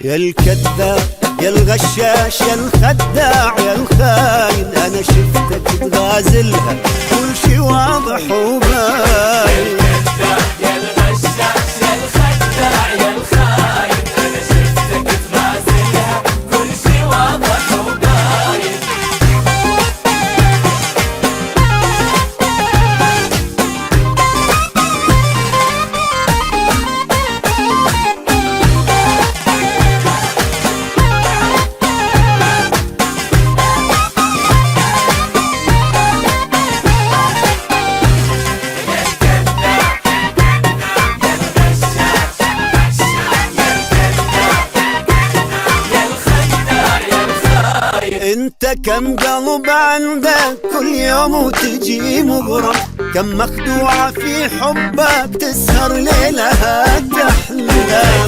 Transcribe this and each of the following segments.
يا الكذاب يا الغشاش يا الخداع يا الخاين، انا شفتك تغازلها كل شي واضح وباين. يا الكذاب يا الغشاش يا الخداع يا الخاين، انا شفتك تغازلها كل شي واضح وباين. انت كم قلب عندك كل يوم وتجي مغرم، كم مخدوعة في حبك تسهر ليلها تحلم.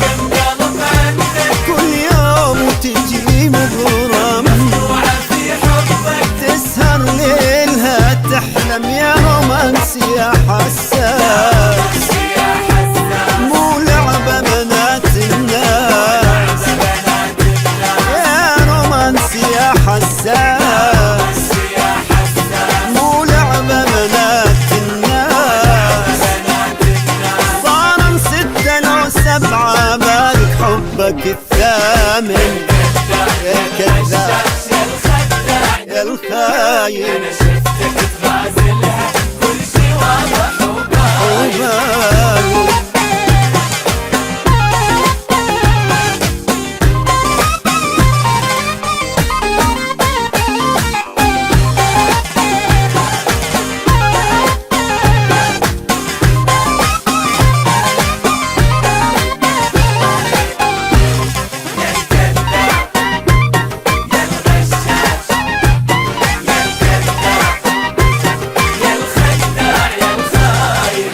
كم قلب عندك كل يوم وتجي مغرم، مخدوعة في حبك تسهر ليلها تحلم. يا رومانسي يا حساس، يا حساس، مو لعبة بنات الناس. يا رومانسي يا حساس، يا حساس، مو لعبة بنات الناس. صار 6 لو 7 بالك حبك الثامن. يا كذاب يا الخداع يا الخاين، انا شفتك تغازلها كل شي واضح وباين. وباين.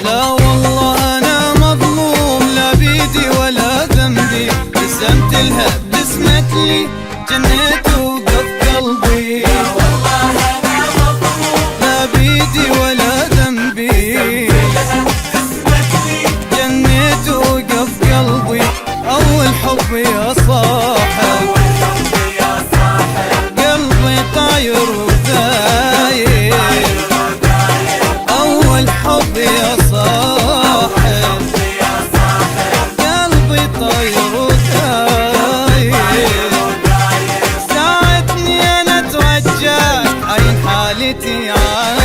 لا والله أنا مظلوم، لا بيدي ولا ذنبي، قسمت لها بسمت لي جنيت وقف قلبي. لا والله انا مظلوم، لا بيدي ولا ذنبي، اسمك لي جنيت وقف قلبي. أول حب يا صاحب، والحب يا صاحب، قلبي طاير وداير. أول حب يا صاحب، يا صاحب، قلبي طاير وداير. ساعدني انا اتوجه عين حالتي عاير.